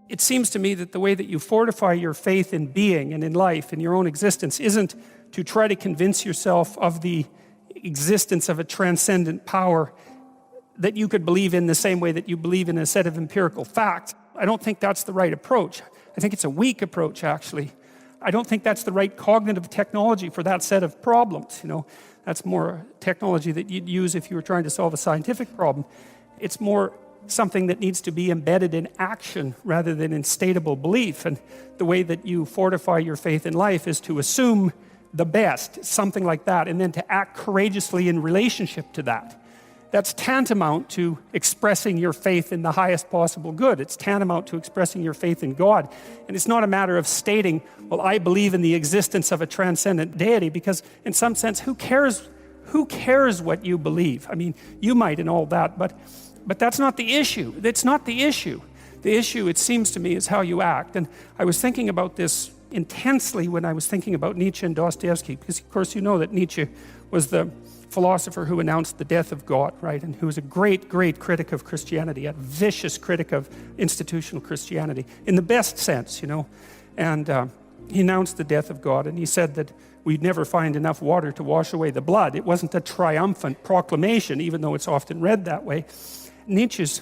it seems to me that the way that you fortify your faith in being and in life, in your own existence, isn't to try to convince yourself of the existence of a transcendent power that you could believe in the same way that you believe in a set of empirical facts. I don't think that's the right approach. I think it's a weak approach, actually. I don't think that's the right cognitive technology for that set of problems. That's more technology that you'd use if you were trying to solve a scientific problem. It's more something that needs to be embedded in action rather than in stateable belief. And the way that you fortify your faith in life is to assume the best, something like that, and then to act courageously in relationship to that. That's tantamount to expressing your faith in the highest possible good. It's tantamount to expressing your faith in God. And it's not a matter of stating, well, I believe in the existence of a transcendent deity, because in some sense, who cares what you believe? I mean, you might and all that, but that's not the issue. That's not the issue. The issue, it seems to me, is how you act. And I was thinking about this intensely when I was thinking about Nietzsche and Dostoevsky, because of course you know that Nietzsche was the philosopher who announced the death of God, right? And who was a great, great critic of Christianity, a vicious critic of institutional Christianity, in the best sense, And he announced the death of God, and he said that we'd never find enough water to wash away the blood. It wasn't a triumphant proclamation, even though it's often read that way. Nietzsche's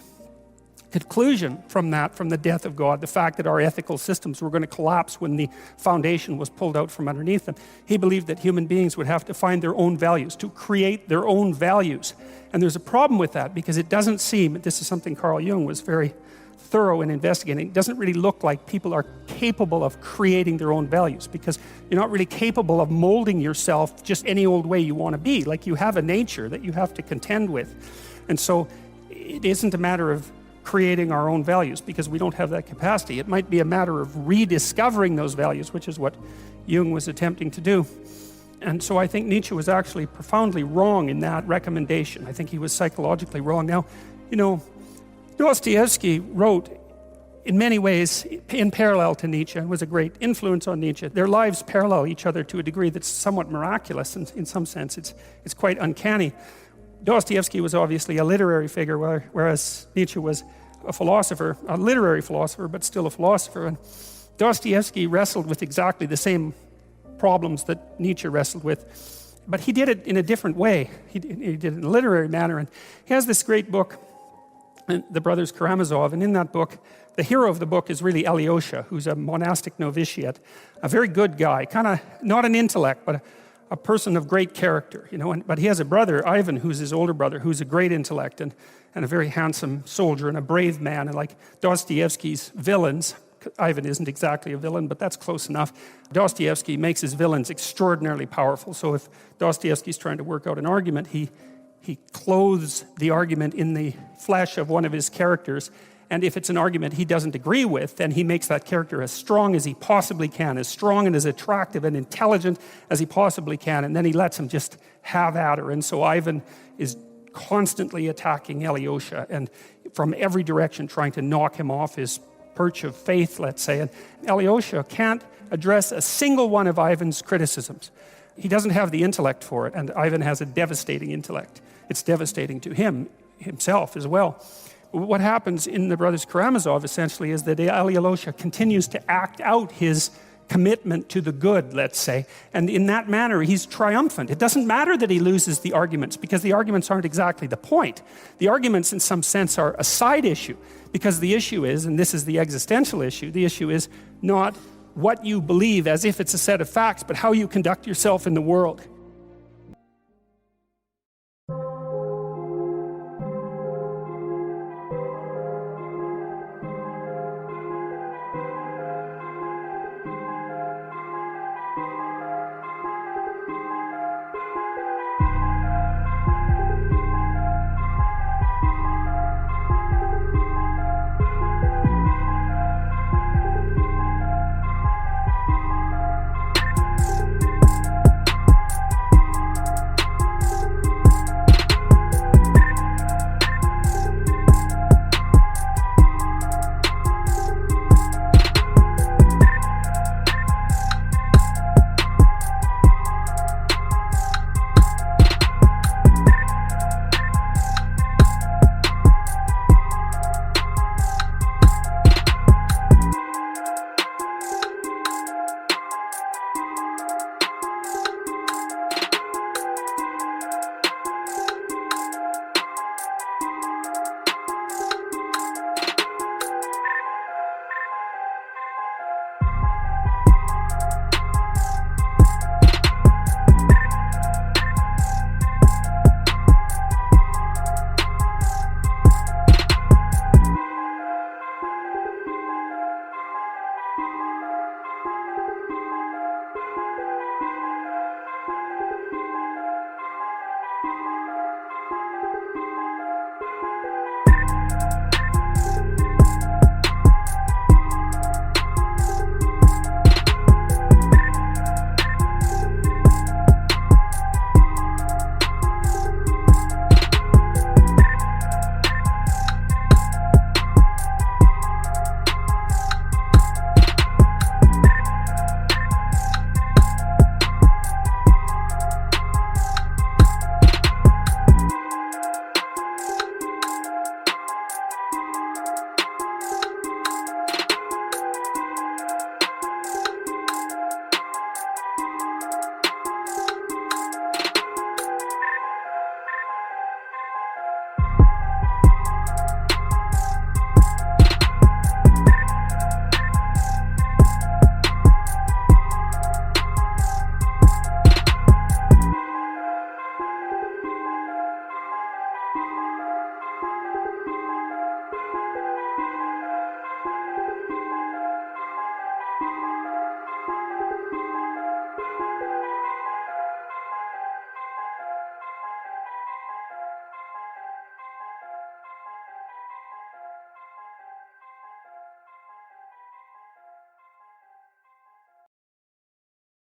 conclusion from the death of God, the fact that our ethical systems were going to collapse when the foundation was pulled out from underneath them, he believed that human beings would have to find their own values, to create their own values. And there's a problem with that, because it doesn't seem, this is something Carl Jung was very thorough in investigating, it doesn't really look like people are capable of creating their own values, because you're not really capable of molding yourself just any old way you want to be. Like, you have a nature that you have to contend with. And so it isn't a matter of creating our own values, because we don't have that capacity. It might be a matter of rediscovering those values, which is what Jung was attempting to do. And so I think Nietzsche was actually profoundly wrong in that recommendation. I think he was psychologically wrong. Now, Dostoevsky wrote in many ways in parallel to Nietzsche, and was a great influence on Nietzsche. Their lives parallel each other to a degree that's somewhat miraculous. In some sense, it's quite uncanny. Dostoevsky was obviously a literary figure, whereas Nietzsche was a philosopher, a literary philosopher, but still a philosopher. And Dostoevsky wrestled with exactly the same problems that Nietzsche wrestled with, but he did it in a different way. He did it in a literary manner. And he has this great book, The Brothers Karamazov, and in that book, the hero of the book is really Alyosha, who's a monastic novitiate, a very good guy, kind of not an intellect, but a person of great character, but he has a brother, Ivan, who's his older brother, who's a great intellect and a very handsome soldier and a brave man. And like Dostoevsky's villains, Ivan isn't exactly a villain, but that's close enough. Dostoevsky makes his villains extraordinarily powerful. So if Dostoevsky's trying to work out an argument, he clothes the argument in the flesh of one of his characters. And if it's an argument he doesn't agree with, then he makes that character as strong as he possibly can, as strong and as attractive and intelligent as he possibly can, and then he lets him just have at her. And so Ivan is constantly attacking Alyosha, and from every direction trying to knock him off his perch of faith, let's say. And Alyosha can't address a single one of Ivan's criticisms. He doesn't have the intellect for it, and Ivan has a devastating intellect. It's devastating to himself as well. What happens in The Brothers Karamazov, essentially, is that Alyosha continues to act out his commitment to the good, let's say, and in that manner, he's triumphant. It doesn't matter that he loses the arguments, because the arguments aren't exactly the point. The arguments, in some sense, are a side issue, because the issue is, and this is the existential issue, the issue is not what you believe as if it's a set of facts, but how you conduct yourself in the world.